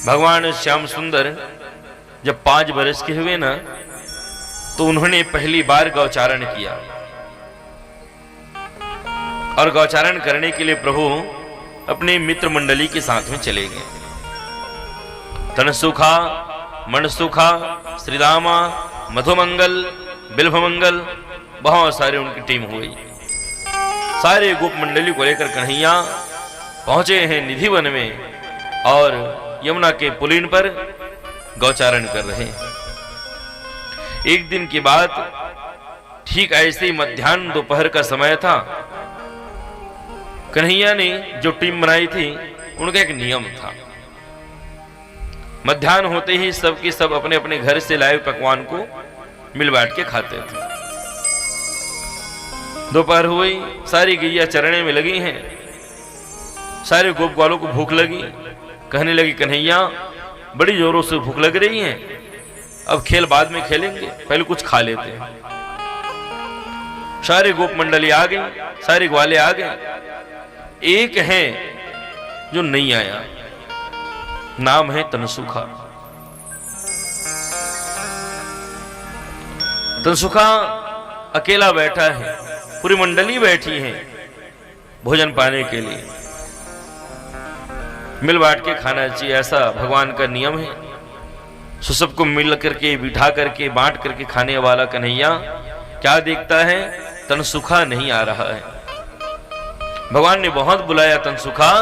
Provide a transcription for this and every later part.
भगवान श्याम सुंदर जब 5 बरस के हुए ना, तो उन्होंने पहली बार गौचारण किया। और गौचारण करने के लिए प्रभु अपने मित्र मंडली के साथ में चले गए। तनसुखा, मनसुखा, श्रीदामा, मधुमंगल, बिल्भमंगल, बहुत सारे उनकी टीम हुई। सारे गोप मंडली को लेकर कन्हैया पहुंचे हैं निधि वन में और यमुना के पुलिन पर गौचारण कर रहे हैं। एक दिन की बात, ठीक ऐसे ही मध्याह्न दोपहर का समय था। कन्हैया ने जो टीम बनाई थी, उनका एक नियम था। मध्याह्न होते ही सब के सब अपने अपने घर से लाए पकवान को मिल बांट के खाते थे। दोपहर हुई, सारी गैया चरने में लगी हैं। सारे गोप ग्वालों को भूख लगी। कहने लगी, कन्हैया बड़ी जोरों से भूख लग रही है, अब खेल बाद में खेलेंगे, पहले कुछ खा लेते हैं। सारे गोप मंडली आ गई, सारे ग्वाले आ गए। एक है जो नहीं आया, नाम है तनसुखा। तनसुखा अकेला बैठा है, पूरी मंडली बैठी है भोजन पाने के लिए। मिल बांट के खाना चाहिए, ऐसा भगवान का नियम है। सो सबको मिल करके, बिठा करके, बांट करके खाने वाला कन्हैया क्या देखता है, तनसुखा नहीं आ रहा है। भगवान ने बहुत बुलाया, तनसुखा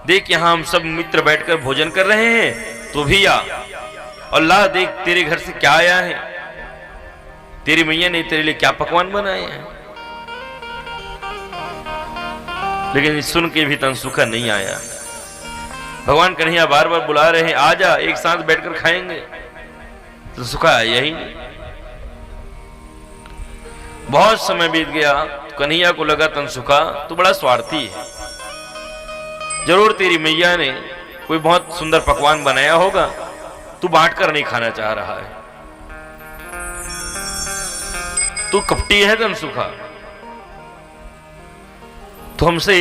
देख यहां हम सब मित्र बैठकर भोजन कर रहे हैं, तो भी आ। और ला देख तेरे घर से क्या आया है, तेरी मैया ने तेरे लिए क्या पकवान बनाए हैं। लेकिन सुन के भी तनसुखा नहीं आया। भगवान कन्हैया बार बार बुला रहे हैं, आ जा एक साथ बैठकर खाएंगे। तनसुखा आया ही नहीं। बहुत समय बीत गया, कन्हैया को लगा तनसुखा तो बड़ा स्वार्थी है, जरूर तेरी मैया ने कोई बहुत सुंदर पकवान बनाया होगा, तू बांटकर नहीं खाना चाह रहा है। तू कपटी है तनसुखा, तो हमसे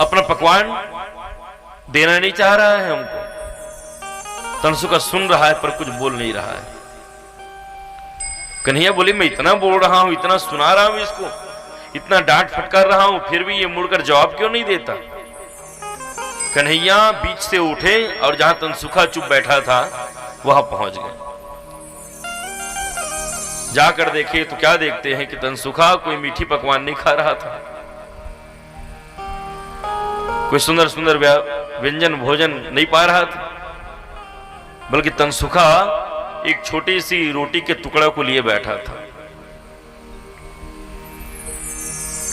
अपना पकवान देना नहीं चाह रहा है हमको। तनसुखा सुन रहा है पर कुछ बोल नहीं रहा है। कन्हैया बोले, मैं इतना बोल रहा हूं, इतना सुना रहा हूं इसको, इतना डांट फटकार रहा हूं, फिर भी ये मुड़कर जवाब क्यों नहीं देता। कन्हैया बीच से उठे और जहां तनसुखा चुप बैठा था वहां पहुंच गए। जाकर देखे तो क्या देखते हैं कि तनसुखा कोई मीठी पकवान नहीं खा रहा था, कोई सुंदर सुंदर व्यंजन भोजन नहीं पा रहा था, बल्कि तनसुखा एक छोटी सी रोटी के टुकड़ा को लिए बैठा था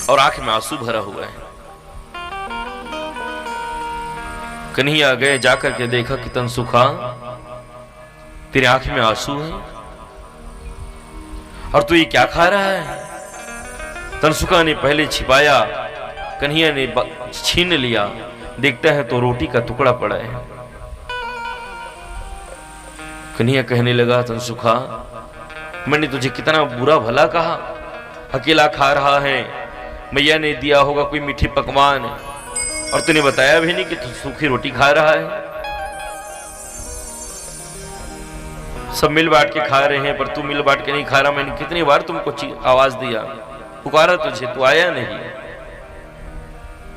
और आंख में आंसू भरा हुआ है। कन्हैया गए, जाकर के देखा कि तनसुखा तेरी आंख में आंसू है और तू ये क्या खा रहा है। तनसुखा ने पहले छिपाया, कन्हैया ने छीन लिया, देखता है तो रोटी का टुकड़ा पड़ा है। कन्हैया कहने लगा, तनसुखा मैंने तुझे कितना बुरा भला कहा, अकेला खा रहा है, मैया ने दिया होगा कोई मीठी पकवान और तूने बताया भी नहीं कि तू सूखी रोटी खा रहा है। सब मिल बांट के खा रहे हैं पर तू मिल बांट के नहीं खा रहा। मैंने कितनी बार तुमको आवाज दिया, पुकारा तुझे, तू आया नहीं।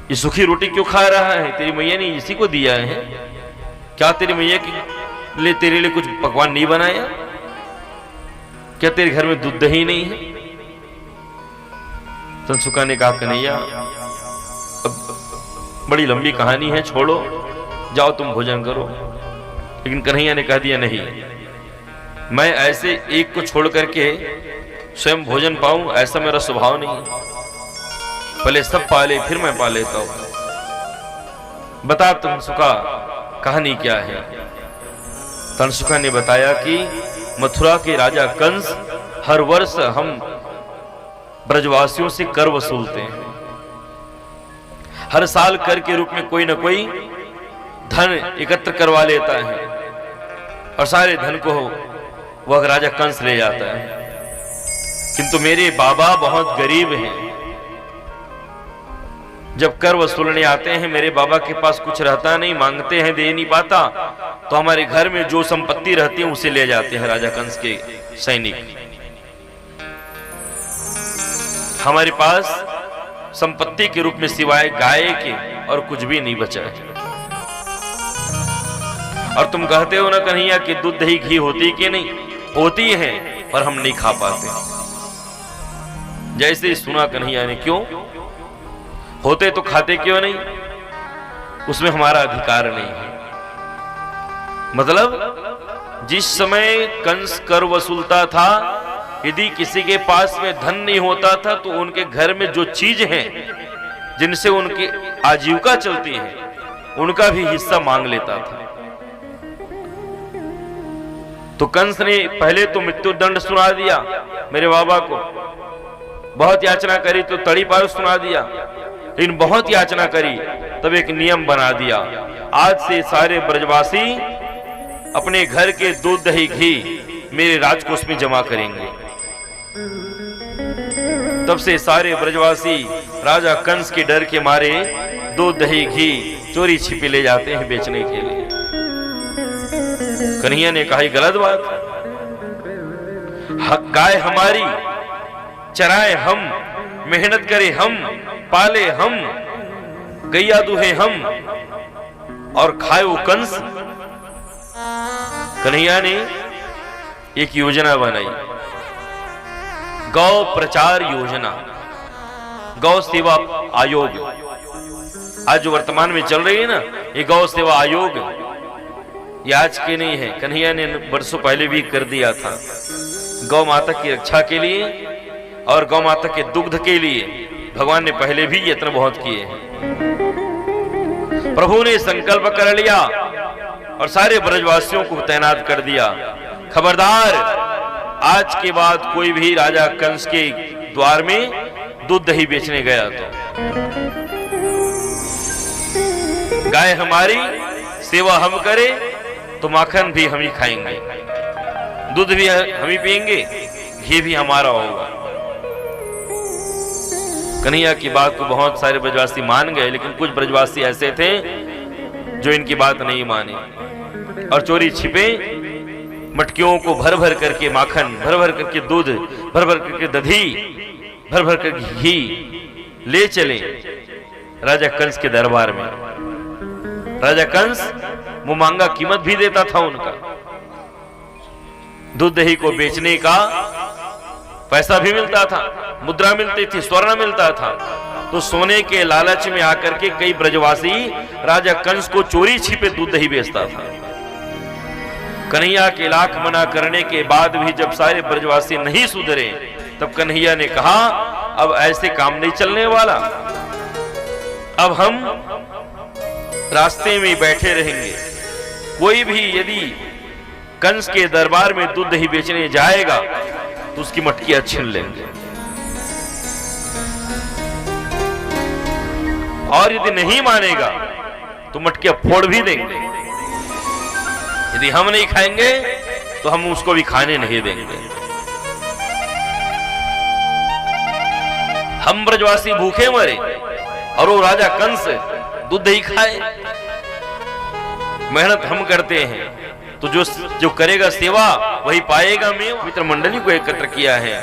ये सूखी रोटी क्यों खा रहा है, तेरी मैया ने इसी को दिया है। क्या तेरी मैया के लिए तेरे लिए कुछ पकवान नहीं बनाया? क्या तेरे घर में दूध दही नहीं है? तनसुखा ने कहा, कन्हैया बड़ी लंबी कहानी है, छोड़ो, जाओ तुम भोजन करो। लेकिन कन्हैया ने कह दिया, नहीं, मैं ऐसे एक को छोड़ करके स्वयं भोजन पाऊं ऐसा मेरा स्वभाव नहीं है। पहले सब पाले फिर मैं पा लेता हूं। बता तनसुखा कहानी क्या है। तनसुखा ने बताया कि मथुरा के राजा कंस हर वर्ष हम ब्रजवासियों से कर वसूलते हैं। हर साल कर के रूप में कोई न कोई धन एकत्र करवा लेता है और सारे धन को वह राजा कंस ले जाता है। किंतु मेरे बाबा बहुत गरीब हैं, जब कर वसूलने आते हैं, मेरे बाबा के पास कुछ रहता नहीं, मांगते हैं दे नहीं पाता, तो हमारे घर में जो संपत्ति रहती है उसे ले जाते हैं राजा कंस के सैनिक। हमारे पास संपत्ति के रूप में सिवाय गाय के और कुछ भी नहीं बचा है। और तुम कहते हो ना कन्हैया कि दूध दही घी होती कि नहीं? होती है, पर हम नहीं खा पाते। जैसे ही सुना कन्हैया ने, क्यों होते तो खाते क्यों नहीं? उसमें हमारा अधिकार नहीं है। मतलब जिस समय कंस कर वसूलता था, यदि किसी के पास में धन नहीं होता था तो उनके घर में जो चीज है जिनसे उनकी आजीविका चलती है उनका भी हिस्सा मांग लेता था। तो कंस ने पहले तो मृत्युदंड सुना दिया मेरे बाबा को, बहुत याचना करी तो तड़ीपार सुना दिया, लेकिन बहुत याचना करी तब एक नियम बना दिया, आज से सारे ब्रजवासी अपने घर के दूध दही घी मेरे राजकोष में जमा करेंगे। तब से सारे ब्रजवासी राजा कंस के डर के मारे दूध दही घी चोरी छिपे ले जाते हैं बेचने के लिए। कन्हैया ने कहा गलत बात, गाय हमारी, चराए हम, मेहनत करे हम, पाले हम, गैया दूहे हम, और खाए वो कंस। कन्हैया ने एक योजना बनाई, गौ प्रचार योजना, गौ सेवा आयोग। आज जो वर्तमान में चल रही है ना, ये गौ सेवा आयोग, ये आज के नहीं है, कन्हैया ने वर्षों पहले भी कर दिया था। गौ माता की रक्षा के लिए और गौ माता के दुग्ध के लिए भगवान ने पहले भी यत्न बहुत किए हैं। प्रभु ने संकल्प कर लिया और सारे ब्रजवासियों को तैनात कर दिया, खबरदार आज के बाद कोई भी राजा कंस के द्वार में दूध दही बेचने गया तो गाय हमारी, सेवा हम करें तो माखन भी हम ही खाएंगे, दूध भी हम ही पिएंगे, घी भी हमारा होगा। कन्हैया की बात को बहुत सारे ब्रजवासी मान गए, लेकिन कुछ ब्रजवासी ऐसे थे जो इनकी बात नहीं माने और चोरी छिपे मटकियों को भर भर करके माखन, भर भर करके दूध, भर भर करके दधी, भर भर करके घी ले चले राजा कंस के दरबार में। राजा कंस मुमांगा कीमत भी देता था उनका, दूध दही को बेचने का पैसा भी मिलता था, मुद्रा मिलती थी, स्वर्ण मिलता था। तो सोने के लालच में आकर के कई ब्रजवासी राजा कंस को चोरी छिपे दूध दही बेचता था। कन्हैया के लाख मना करने के बाद भी जब सारे ब्रजवासी नहीं सुधरे, तब कन्हैया ने कहा अब ऐसे काम नहीं चलने वाला, अब हम रास्ते में बैठे रहेंगे, कोई भी यदि कंस के दरबार में दूध दही बेचने जाएगा तो उसकी मटकियां छीन लेंगे, और यदि नहीं मानेगा तो मटकियां फोड़ भी देंगे। यदि हम नहीं खाएंगे तो हम उसको भी खाने नहीं देंगे। हम ब्रजवासी भूखे मरे और वो राजा कंस दूध दही खाए। मेहनत हम करते हैं तो जो करेगा सेवा वही पाएगा मेवा। मित्र मंडली को एकत्र किया है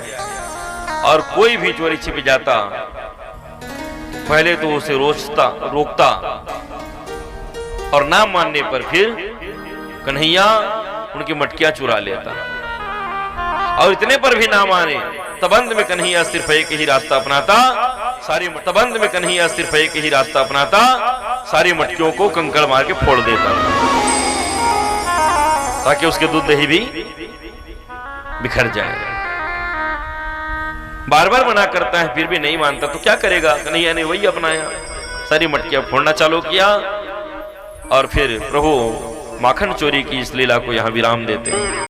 और कोई भी चोरी छिप जाता पहले तो उसे रोकता और ना मानने पर फिर कन्हैया उनकी मटकियां चुरा लेता, और इतने पर भी ना माने तबंध में कन्हैया सिर्फ एक ही रास्ता अपनाता, सारी मटकियों को कंकड़ मार के फोड़ देता ताकि उसके दूध दही भी बिखर जाए। बार बार मना करता है फिर भी नहीं मानता, तो क्या करेगा? कन्हैया ने वही अपनाया, सारी मटकियां फोड़ना चालू किया और फिर प्रभु माखन चोरी की इस लीला को यहां विराम देते हैं।